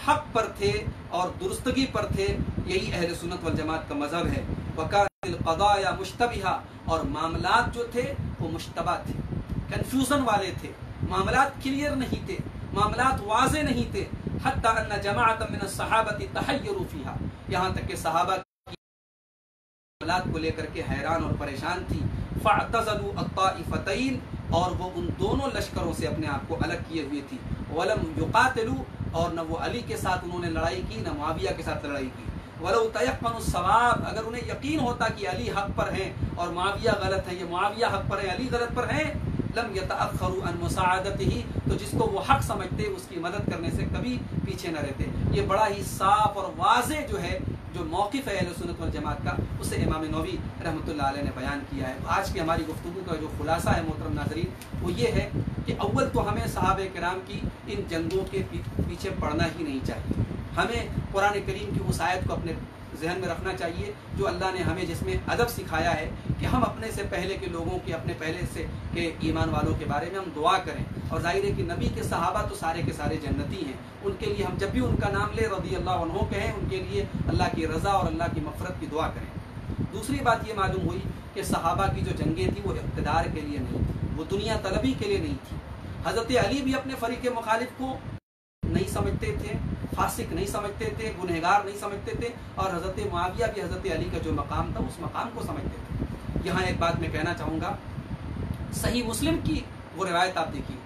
حق پر تھے اور درستگی پر تھے، یہی اہل سنت والجماعت کا مذہب ہے۔ وکانت القضایا مشتبہہ، اور معاملات جو تھے وہ مشتبہ تھے، کنفیوژن والے تھے، معاملات کلیئر نہیں تھے، معاملات واضح نہیں تھے. حتی ان جماعت من الصحابہ تحیروا فیہا، یہاں تک کہ صحابہ کی معاملات کو لے کر کے حیران اور پریشان تھی. فاعتزلوا الطائفتین، اور وہ ان دونوں لشکروں سے اپنے آپ کو الگ کیے ہوئے تھی. ولم یقاتلوا، اور نہ وہ علی کے ساتھ انہوں نے لڑائی کی، نہ معاویہ کے ساتھ لڑائی کی. ولو تیقنوا الصواب، اگر انہیں یقین ہوتا کہ علی حق پر ہیں اور معاویہ غلط ہے، یہ معاویہ حق پر ہے علی غلط پر ہے، لم یتأخروا عن مساعدتہ، تو جس کو وہ حق سمجھتے اس کی مدد کرنے سے کبھی پیچھے نہ رہتے. یہ بڑا ہی صاف اور واضح جو موقف ہے اہل سنت والجماعت کا، اسے امام نووی رحمۃ اللہ علیہ نے بیان کیا ہے. آج کی ہماری گفتگو کا جو خلاصہ ہے محترم ناظرین، وہ یہ ہے کہ اول تو ہمیں صحابہ کرام کی ان جنگوں کے پیچھے پڑنا ہی نہیں چاہیے. ہمیں قرآن کریم کی اس آیت کو اپنے ذہن میں رکھنا چاہیے جو اللہ نے ہمیں جس میں ادب سکھایا ہے کہ ہم اپنے سے پہلے کے لوگوں کے، اپنے پہلے سے کے ایمان والوں کے بارے میں ہم دعا کریں. اور ظاہر ہے کہ نبی کے صحابہ تو سارے کے سارے جنتی ہیں، ان کے لیے ہم جب بھی ان کا نام لیں رضی اللہ عنہ کہیں، ان کے لیے اللہ کی رضا اور اللہ کی مغفرت کی دعا کریں. دوسری بات یہ معلوم ہوئی کہ صحابہ کی جو جنگیں تھیں وہ اقتدار کے لیے نہیں تھی، وہ دنیا طلبی کے لیے نہیں تھی. حضرت علی بھی اپنے فریق مخالف کو نہیں سمجھتے تھے، فاسق نہیں سمجھتے تھے، گنہگار نہیں سمجھتے تھے، اور حضرت معاویہ بھی حضرت علی کا جو مقام تھا اس مقام کو سمجھتے تھے. یہاں ایک بات میں کہنا چاہوں گا، صحیح مسلم کی وہ روایت آپ دیکھیے،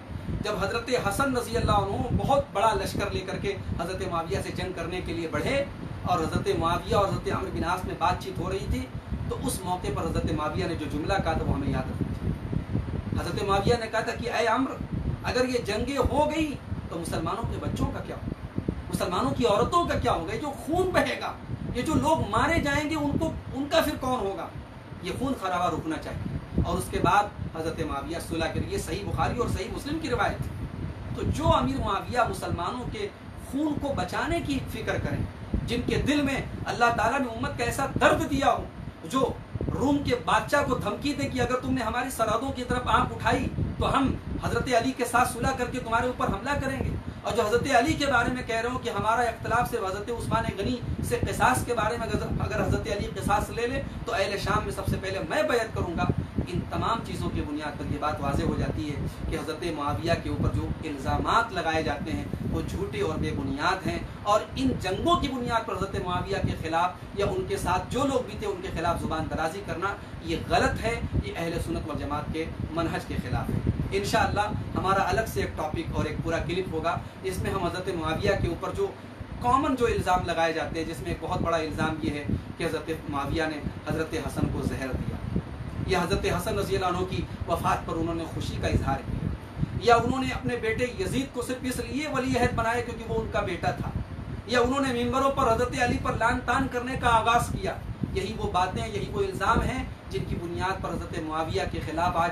جب حضرت حسن رضی اللہ عنہ بہت بڑا لشکر لے کر کے حضرت معاویہ سے جنگ کرنے کے لیے بڑھے، اور حضرت معاویہ اور حضرت عمرو بن عاص میں بات چیت ہو رہی تھی، تو اس موقع پر حضرت معاویہ نے جو جملہ کہا تھا وہ ہمیں یاد رکھنا چاہیے. حضرت معاویہ نے کہا تھا کہ اے عمرو، اگر یہ جنگیں ہو گئی تو مسلمانوں کے بچوں کا کیا ہوگا، مسلمانوں کی عورتوں کا کیا ہوگا، یہ جو خون بہے گا، یہ جو لوگ مارے جائیں گے ان کا پھر کون ہوگا، یہ خون خرابہ رکنا چاہیے. اور اس کے بعد حضرت معاویہ صلح کے لیے، صحیح بخاری اور صحیح مسلم کی روایت ہے. تو جو امیر معاویہ مسلمانوں کے خون کو بچانے کی فکر کریں، جن کے دل میں اللہ تعالیٰ نے امت کا ایسا درد دیا ہو، جو روم کے بادشاہ کو دھمکی دے کہ اگر تم نے ہماری سرحدوں کی طرف آنکھ اٹھائی تو ہم حضرت علی کے ساتھ صلح کر کے تمہارے اوپر حملہ کریں گے، اور جو حضرت علی کے بارے میں کہہ رہے ہو کہ ہمارا اختلاف سے حضرت عثمان غنی سے قصاص کے بارے میں اگر حضرت علی قصاص لے لے تو اہل شام میں سب سے پہلے میں بیعت کروں گا. ان تمام چیزوں کی بنیاد پر یہ بات واضح ہو جاتی ہے کہ حضرت معاویہ کے اوپر جو الزامات لگائے جاتے ہیں وہ جھوٹے اور بے بنیاد ہیں، اور ان جنگوں کی بنیاد پر حضرت معاویہ کے خلاف یا ان کے ساتھ جو لوگ بھی تھے ان کے خلاف زبان درازی کرنا یہ غلط ہے، یہ اہل سنت والجماعت کے منہج کے خلاف ہے. انشاءاللہ ہمارا الگ سے ایک ٹاپک اور ایک پورا کلپ ہوگا جس میں ہم حضرت معاویہ کے اوپر جو کامن جو الزام لگائے جاتے ہیں، جس میں ایک بہت بڑا الزام یہ ہے کہ حضرت معاویہ نے حضرت حسن کو زہر دیا، یا حضرت حسن رضی اللہ عنہ کی وفات پر انہوں نے خوشی کا اظہار کیا، یا انہوں نے اپنے بیٹے یزید کو صرف اس لیے ولی عہد بنایا کیونکہ وہ ان کا بیٹا تھا، یا انہوں نے ممبروں پر حضرت علی پر لعن طعن کرنے کا آغاز کیا. یہی وہ باتیں، یہی وہ الزام ہیں جن کی بنیاد پر حضرت معاویہ کے خلاف آج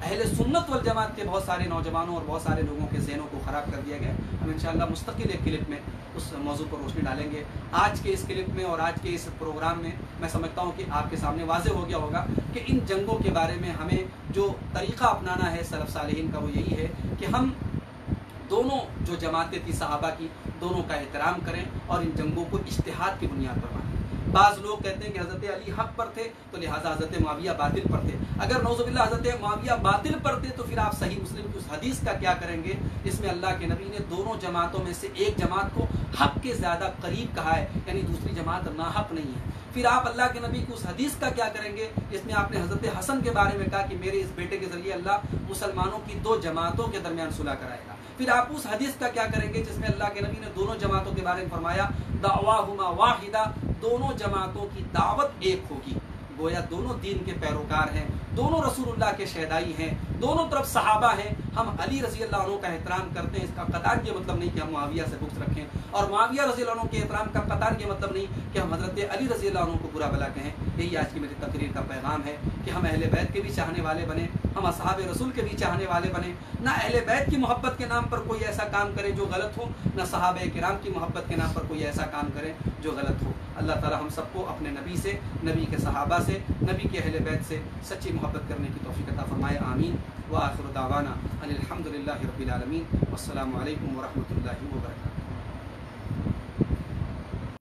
اہل سنت والجماعت کے بہت سارے نوجوانوں اور بہت سارے لوگوں کے ذہنوں کو خراب کر دیا گیا. ہم انشاءاللہ مستقل ایک کلپ میں اس موضوع پر روشنی ڈالیں گے. آج کے اس کلپ میں اور آج کے اس پروگرام میں میں سمجھتا ہوں کہ آپ کے سامنے واضح ہو گیا ہوگا کہ ان جنگوں کے بارے میں ہمیں جو طریقہ اپنانا ہے سلف صالحین کا وہ یہی ہے کہ ہم دونوں جو جماعتیں تھی صحابہ کی، دونوں کا احترام کریں اور ان جنگوں کو اجتہاد کی بنیاد پر مانیں. بعض لوگ کہتے ہیں کہ حضرت علی حق پر تھے تو لہٰذا حضرت معاویہ باطل پر تھے. اگر نعوذ باللہ حضرت معاویہ باطل پر تھے تو پھر آپ صحیح مسلم کی اس حدیث کا کیا کریں گے جس میں اللہ کے نبی نے دونوں جماعتوں میں سے ایک جماعت کو حق کے زیادہ قریب کہا ہے، یعنی دوسری جماعت ناحق نہیں ہے. پھر آپ اللہ کے نبی کی اس حدیث کا کیا کریں گے جس میں آپ نے حضرت حسن کے بارے میں کہا کہ میرے اس بیٹے کے ذریعے اللہ مسلمانوں کی دو جماعتوں کے درمیان صلح کرائے گا. پھر آپ اس حدیث کا کیا کریں گے جس میں اللہ کے نبی نے دونوں جماعتوں کے بارے میں فرمایا دعواہما واحدہ، دونوں جماعتوں کی دعوت ایک ہوگی. گویا دونوں دین کے پیروکار ہیں، دونوں رسول اللہ کے شہدائی ہیں، دونوں طرف صحابہ ہیں. ہم علی رضی اللہ عنہ کا احترام کرتے ہیں، اس کا قطعاً یہ مطلب نہیں کہ ہم معاویہ سے بغض رکھیں، اور معاویہ رضی اللہ عنہ کے احترام کا قطعاً یہ مطلب نہیں کہ ہم حضرت علی رضی اللہ عنہ کو برا بھلا کہیں. یہی آج کی میری تقریر کا پیغام ہے کہ ہم اہل بیت کے بھی چاہنے والے بنیں، ہم اصحاب رسول کے بھی چاہنے والے بنیں. نہ اہل بیت کی محبت کے نام پر کوئی ایسا کام کرے جو غلط ہو، نہ صحابہ کرام کی محبت کے نام پر کوئی ایسا کام کرے جو غلط ہو. اللہ تعالی ہم سب کو اپنے نبی سے، نبی کے صحابہ سے، نبی کے اہل بیت سے سچی محبت کرنے کی توفیق عطا فرمائے. آمین. وآخر دعوانا ان الحمد للہ رب العالمین. والسلام علیکم ورحمۃ اللہ وبرکاتہ.